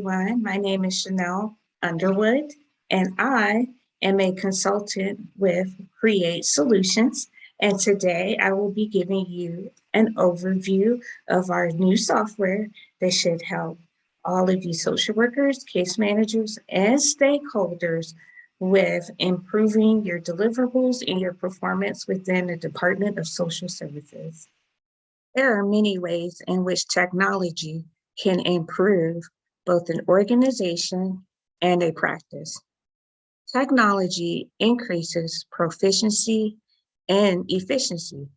everyone. My name is Chanel Underwood, and I am a consultant with Create Solutions. And today I will be giving you an overview of our new software that should help all of you social workers, case managers, and stakeholders with improving your deliverables and your performance within the Department of Social Services. There are many ways in which technology can improve both an organization and a practice. Technology increases proficiency and efficiency.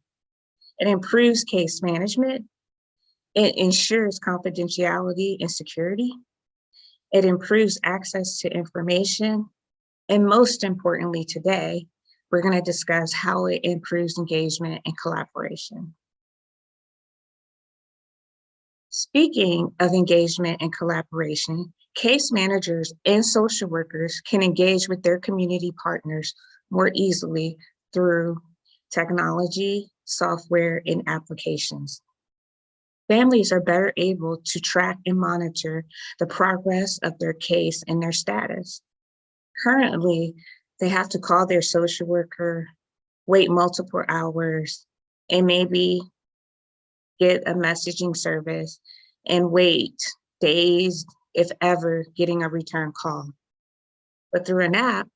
It improves case management. It ensures confidentiality and security. It improves access to information. And most importantly today, we're going to discuss how it improves engagement and collaboration. Speaking of engagement and collaboration, case managers and social workers can engage with their community partners more easily through technology, software, and applications. Families are better able to track and monitor the progress of their case and their status. Currently, they have to call their social worker, wait multiple hours, and maybe get a messaging service and wait days, if ever, getting a return call. But through an app,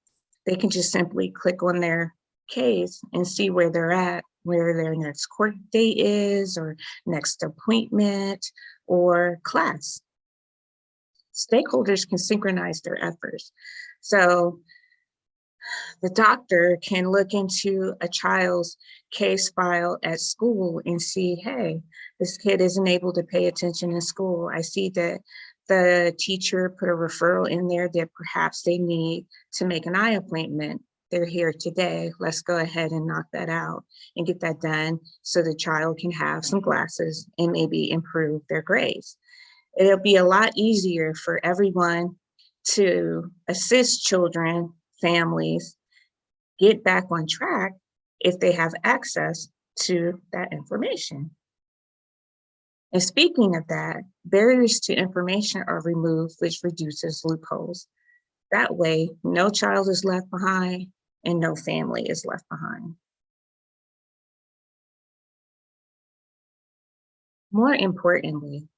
they can just simply click on their case and see where they're at, where their next court date is, or next appointment, or class. Stakeholders can synchronize their efforts. So the doctor can look into a child's case file at school and see, hey, this kid isn't able to pay attention in school. I see that the teacher put a referral in there that perhaps they need to make an eye appointment. They're here today. Let's go ahead and knock that out and get that done so the child can have some glasses and maybe improve their grades. It'll be a lot easier for everyone to assist children, families, get back on track if they have access to that information. And speaking of that, barriers to information are removed, which reduces loopholes. That way, no child is left behind and no family is left behind. More importantly,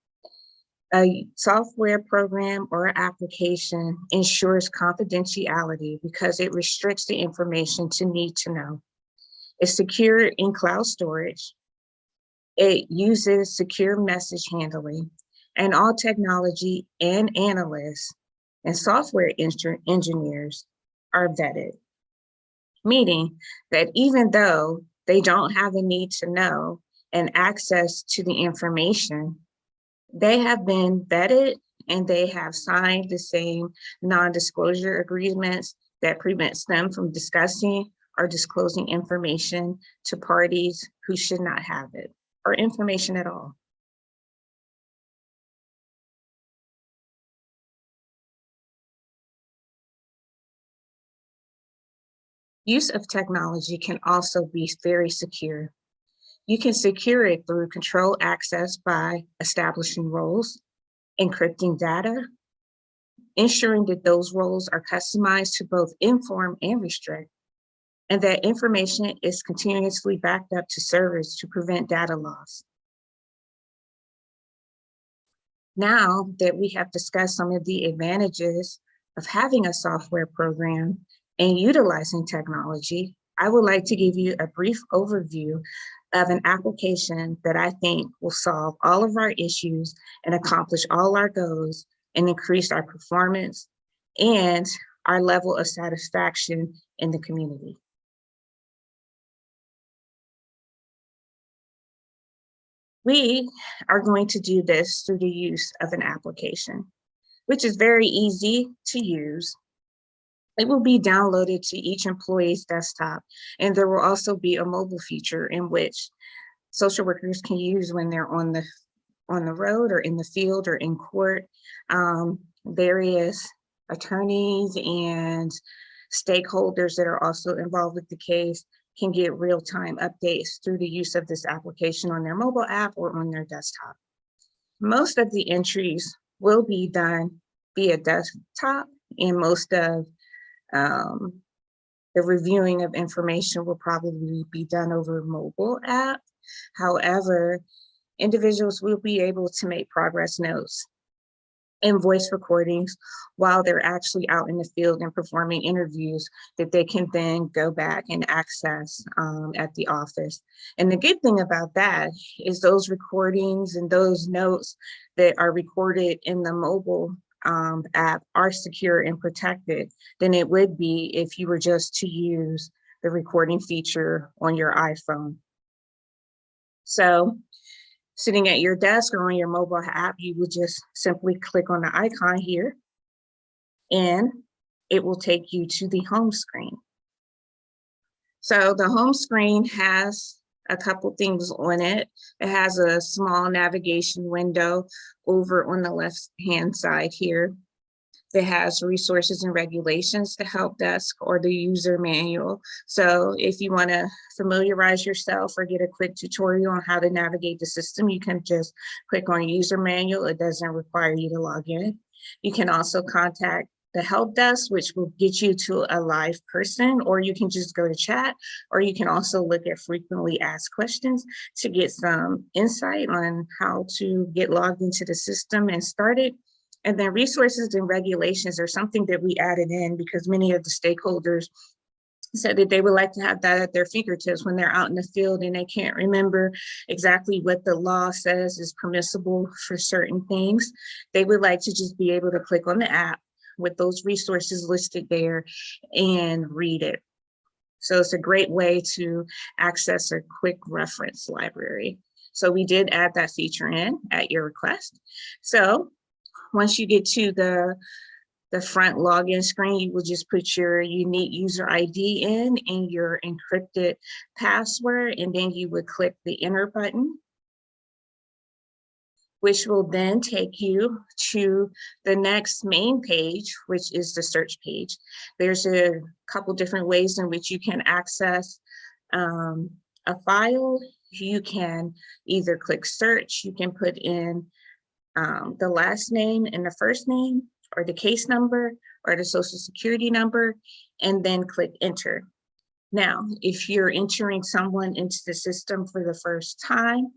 a software program or application ensures confidentiality because it restricts the information to need to know. It's secure in cloud storage. It uses secure message handling, and all technology and analysts and software engineers are vetted, meaning that even though they don't have a need to know and access to the information, they have been vetted and they have signed the same non-disclosure agreements that prevents them from discussing or disclosing information to parties who should not have it or information at all. Use of technology can also be very secure. You can secure it through control access by establishing roles, encrypting data, ensuring that those roles are customized to both inform and restrict, and that information is continuously backed up to servers to prevent data loss. Now that we have discussed some of the advantages of having a software program and utilizing technology, I would like to give you a brief overview of an application that I think will solve all of our issues and accomplish all our goals and increase our performance and our level of satisfaction in the community. We are going to do this through the use of an application, which is very easy to use. It will be downloaded to each employee's desktop, and there will also be a mobile feature in which social workers can use when they're on the road or in the field or in court. Various attorneys and stakeholders that are also involved with the case can get real-time updates through the use of this application on their mobile app or on their desktop. Most of the entries will be done be a desktop, and most of the reviewing of information will probably be done over a mobile app. However, individuals will be able to make progress notes and voice recordings while they're actually out in the field and performing interviews that they can then go back and access at the office. And the good thing about that is those recordings and those notes that are recorded in the mobile app are secure and protected than it would be if you were just to use the recording feature on your iPhone. So sitting at your desk or on your mobile app, you would just simply click on the icon here and it will take you to the home screen. So the home screen has a couple things on it. It has a small navigation window over on the left-hand side here that has resources and regulations, the help desk, or the user manual. So if you want to familiarize yourself or get a quick tutorial on how to navigate the system, you can just click on user manual. It doesn't require you to log in. You can also contact the help desk, which will get you to a live person, or you can just go to chat, or you can also look at frequently asked questions to get some insight on how to get logged into the system and started. And then resources and regulations are something that we added in because many of the stakeholders said that they would like to have that at their fingertips when they're out in the field and they can't remember exactly what the law says is permissible for certain things. They would like to just be able to click on the app with those resources listed there and read it. So it's a great way to access a quick reference library. So we did add that feature in at your request. So once you get to the front login screen, you will just put your unique user ID in and your encrypted password, and then you would click the enter button, which will then take you to the next main page, which is the search page. There's a couple different ways in which you can access a file. You can either click search, you can put in the last name and the first name, or the case number, or the social security number, and then click enter. Now, if you're entering someone into the system for the first time,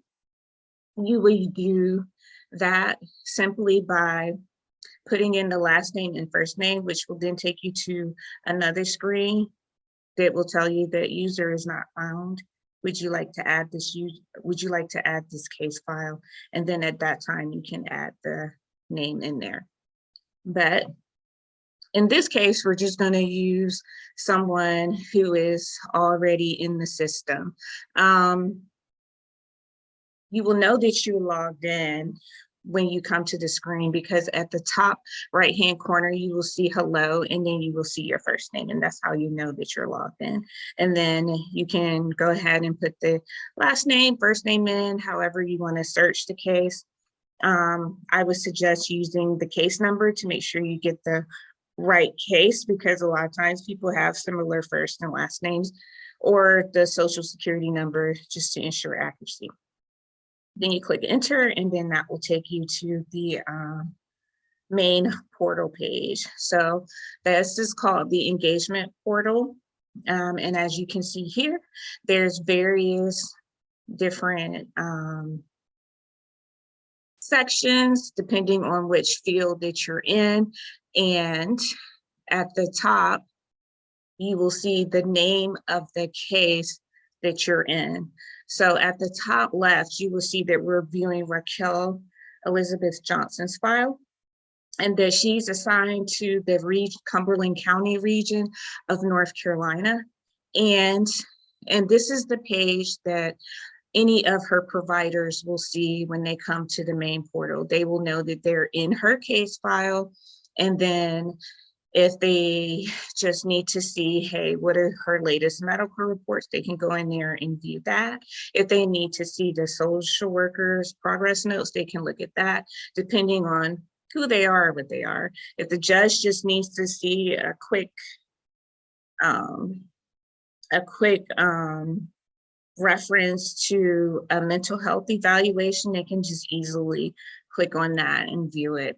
you would do that simply by putting in the last name and first name, which will then take you to another screen that will tell you that user is not found. Would you like to add this case file? And then at that time, you can add the name in there. But in this case, we're just going to use someone who is already in the system. You will know that you're logged in when you come to the screen, because at the top right-hand corner, you will see hello, and then you will see your first name, and that's how you know that you're logged in. And then you can go ahead and put the last name, first name in, however you want to search the case. I would suggest using the case number to make sure you get the right case, because a lot of times people have similar first and last names, or the social security number, just to ensure accuracy. Then you click enter, and then that will take you to the main portal page. So this is called the engagement portal. And as you can see here, there's various different sections depending on which field that you're in. And at the top, you will see the name of the case that you're in. So at the top left, you will see that we're viewing Raquel Elizabeth Johnson's file, and that she's assigned to the Cumberland County region of North Carolina. And this is the page that any of her providers will see when they come to the main portal. They will know that they're in her case file, and then if they just need to see, hey, what are her latest medical reports, they can go in there and view that. If they need to see the social workers' progress notes, they can look at that, depending on who they are, what they are. If the judge just needs to see a quick reference to a mental health evaluation, they can just easily click on that and view it.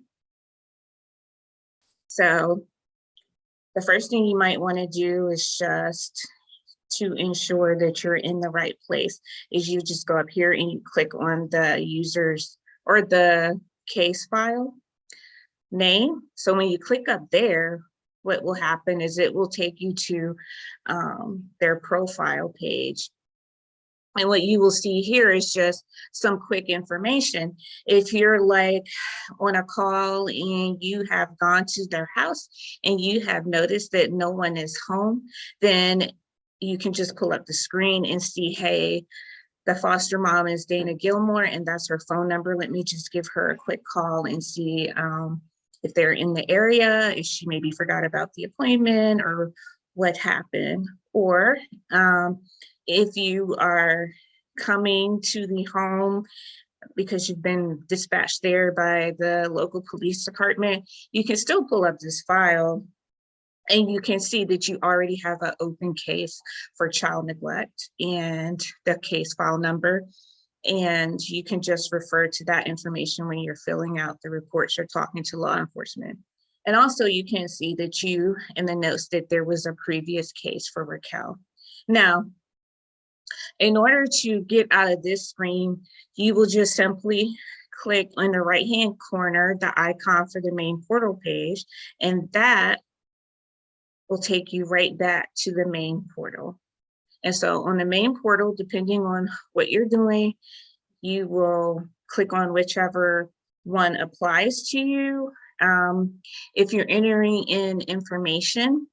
So the first thing you might want to do is just to ensure that you're in the right place is you just go up here and you click on the user's or the case file name. So when you click up there, what will happen is it will take you to their profile page. And what you will see here is just some quick information. If you're like on a call and you have gone to their house and you have noticed that no one is home, then you can just pull up the screen and see, hey, the foster mom is Dana Gilmore and that's her phone number. Let me just give her a quick call and see if they're in the area, if she maybe forgot about the appointment or what happened. Or if you are coming to the home because you've been dispatched there by the local police department, you can still pull up this file and you can see that you already have an open case for child neglect and the case file number. And you can just refer to that information when you're filling out the reports or talking to law enforcement. And also you can see that you, in the notes, that there was a previous case for Raquel. Now, in order to get out of this screen, you will just simply click on the right-hand corner, the icon for the main portal page, and that will take you right back to the main portal. And so on the main portal, depending on what you're doing, you will click on whichever one applies to you. If you're entering in information,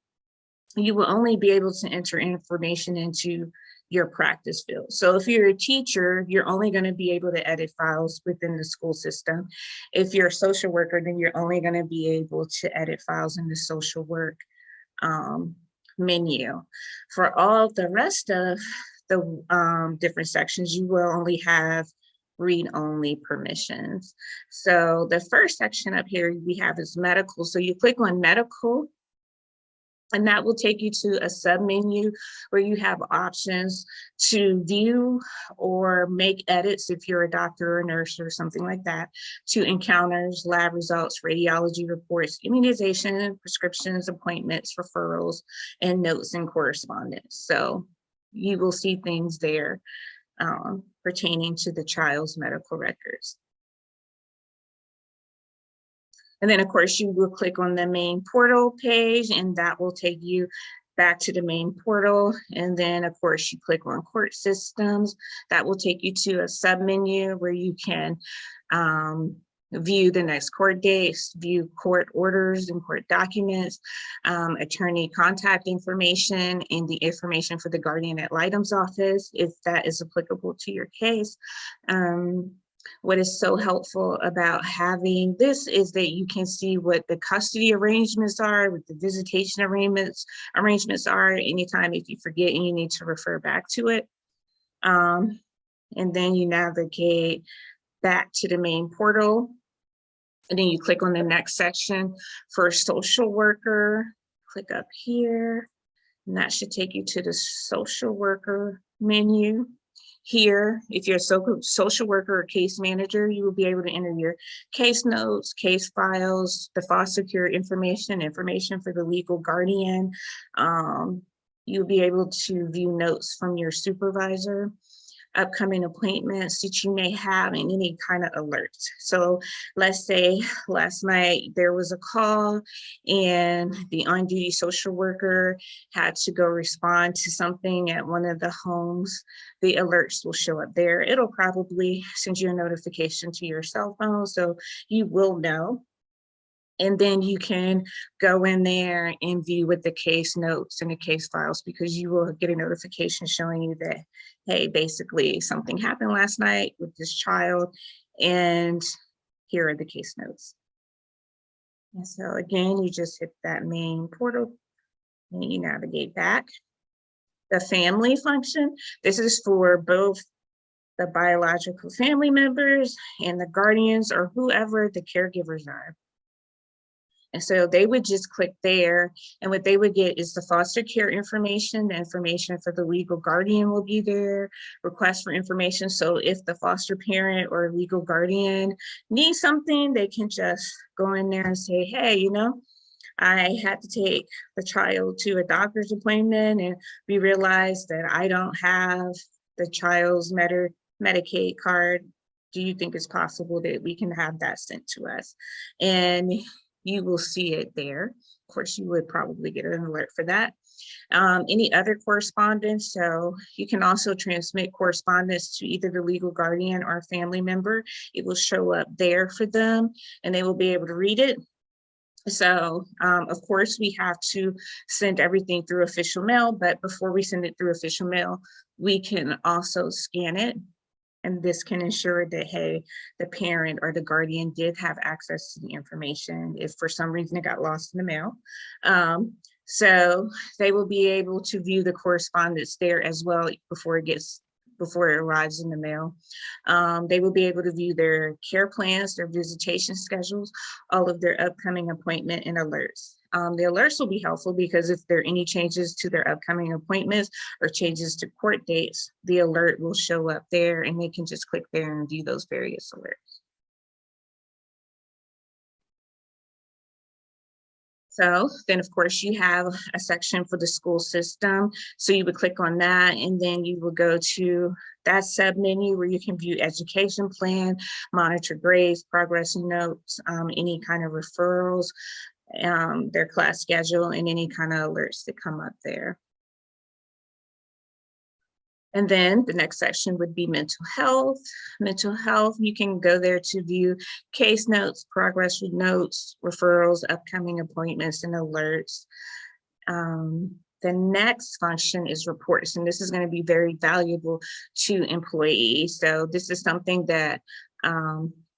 you will only be able to enter information into your practice field. So if you're a teacher, you're only going to be able to edit files within the school system. If you're a social worker, then you're only going to be able to edit files in the social work menu. For all the rest of the different sections, you will only have read-only permissions. So the first section up here we have is medical. So you click on medical, and that will take you to a submenu where you have options to view or make edits if you're a doctor or a nurse or something like that, to encounters, lab results, radiology reports, immunization, prescriptions, appointments, referrals, and notes and correspondence. So you will see things there pertaining to the child's medical records. And then of course you will click on the main portal page and that will take you back to the main portal. And then of course you click on court systems. That will take you to a submenu where you can view the next court dates, view court orders and court documents, attorney contact information, and the information for the guardian ad litem's office, if that is applicable to your case. What is so helpful about having this is that you can see what the custody arrangements are, what the visitation arrangements are anytime if you forget and you need to refer back to it. And then you navigate back to the main portal. And then you click on the next section for social worker. Click up here, and that should take you to the social worker menu. Here, if you're a social worker or case manager, you will be able to enter your case notes, case files, the foster care information for the legal guardian. You'll be able to view notes from your supervisor, upcoming appointments that you may have, and any kind of alerts. So let's say last night there was a call and the on-duty social worker had to go respond to something at one of the homes. The alerts will show up there. It'll probably send you a notification to your cell phone, so you will know. And then you can go in there and view with the case notes and the case files, because you will get a notification showing you that, hey, basically something happened last night with this child, and here are the case notes. And so again, you just hit that main portal and you navigate back. The family function, this is for both the biological family members and the guardians or whoever the caregivers are. And so they would just click there, and what they would get is the foster care information. The information for the legal guardian will be there, request for information. So if the foster parent or legal guardian needs something, they can just go in there and say, hey, you know, I had to take the child to a doctor's appointment and we realized that I don't have the child's Medicaid card. Do you think it's possible that we can have that sent to us? And you will see it there. Of course, you would probably get an alert for that. Any other correspondence, so you can also transmit correspondence to either the legal guardian or a family member. It will show up there for them and they will be able to read it. So of course we have to send everything through official mail, but before we send it through official mail, we can also scan it. And this can ensure that, hey, the parent or the guardian did have access to the information if for some reason it got lost in the mail. So they will be able to view the correspondence there as well before it arrives in the mail. They will be able to view their care plans, their visitation schedules, all of their upcoming appointment and alerts. The alerts will be helpful because if there are any changes to their upcoming appointments or changes to court dates, the alert will show up there and they can just click there and view those various alerts. So then, of course, you have a section for the school system. So you would click on that and then you will go to that sub menu where you can view education plan, monitor grades, progress notes, any kind of referrals, their class schedule, and any kind of alerts that come up there. And then the next section would be mental health. Mental health, you can go there to view case notes, progress notes, referrals, upcoming appointments, and alerts. The next function is reports, and this is going to be very valuable to employees. So this is something that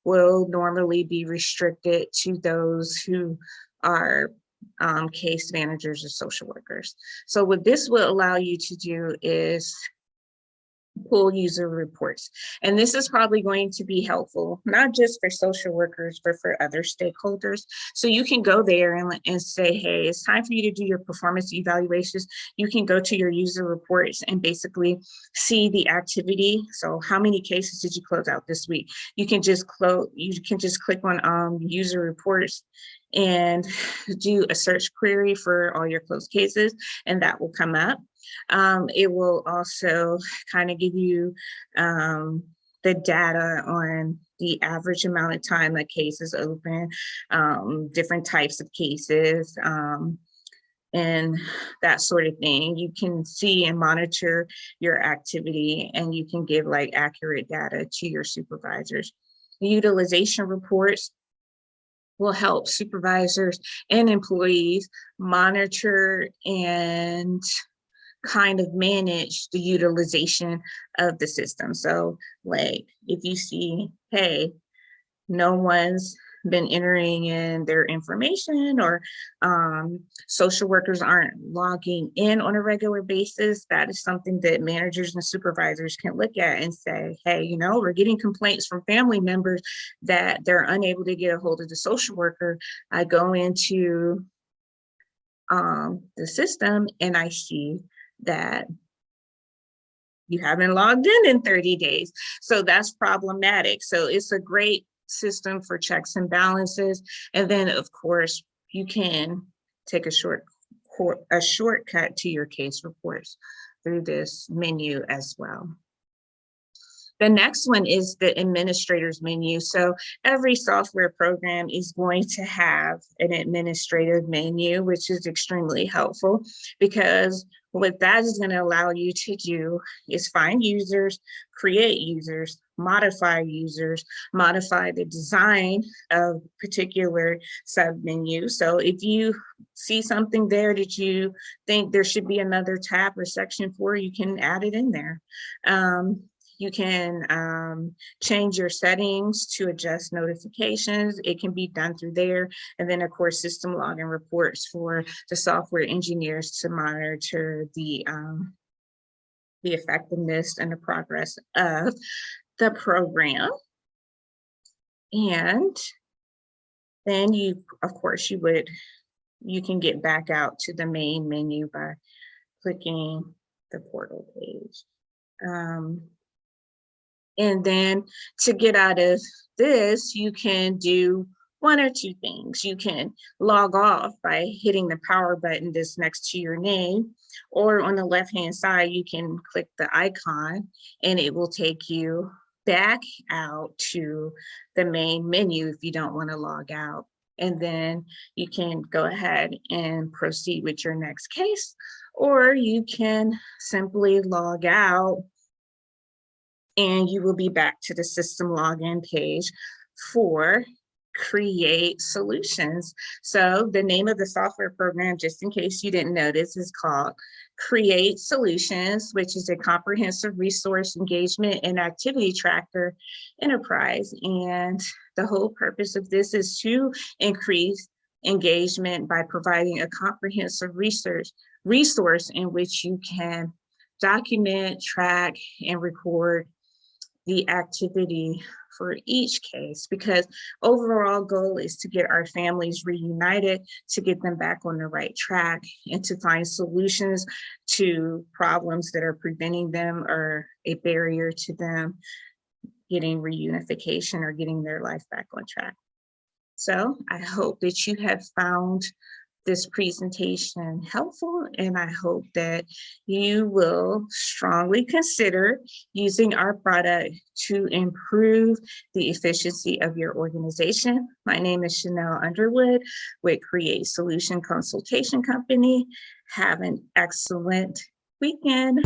will normally be restricted to those who are case managers or social workers. So what this will allow you to do is pull user reports. And this is probably going to be helpful, not just for social workers, but for other stakeholders. So you can go there and say, hey, it's time for you to do your performance evaluations. You can go to your user reports and basically see the activity. So how many cases did you close out this week? You can just click on user reports and do a search query for all your closed cases, and that will come up. It will also kind of give you the data on the average amount of time a case is open, different types of cases, and that sort of thing. You can see and monitor your activity, and you can give like accurate data to your supervisors. The utilization reports will help supervisors and employees monitor and kind of manage the utilization of the system. So like if you see, hey, no one's been entering in their information, or social workers aren't logging in on a regular basis, that is something that managers and supervisors can look at and say, hey, you know, we're getting complaints from family members that they're unable to get a hold of the social worker. I go into the system and I see that you haven't logged in 30 days. So that's problematic. So it's a great system for checks and balances. And then of course, you can take a shortcut to your case reports through this menu as well. The next one is the administrator's menu. So every software program is going to have an administrative menu, which is extremely helpful because what that is going to allow you to do is find users, create users, modify the design of particular submenu. So if you see something there that you think there should be another tab or section for, you can add it in there. You can change your settings to adjust notifications. It can be done through there. And then of course, system login reports for the software engineers to monitor the effectiveness and the progress of the program. And then you can get back out to the main menu by clicking the portal page. And then to get out of this, you can do one or two things. You can log off by hitting the power button that's next to your name, or on the left-hand side, you can click the icon and it will take you back out to the main menu if you don't want to log out. And then you can go ahead and proceed with your next case, or you can simply log out and you will be back to the system login page for Create Solutions. So the name of the software program, just in case you didn't notice, is called Create Solutions, which is a comprehensive resource engagement and activity tracker enterprise. And the whole purpose of this is to increase engagement by providing a comprehensive resource in which you can document, track, and record the activity for each case, because overall goal is to get our families reunited, to get them back on the right track, and to find solutions to problems that are preventing them or a barrier to them getting reunification or getting their life back on track. So I hope that you have found this presentation helpful, and I hope that you will strongly consider using our product to improve the efficiency of your organization. My name is Chanel Underwood with Create Solution Consultation Company. Have an excellent weekend.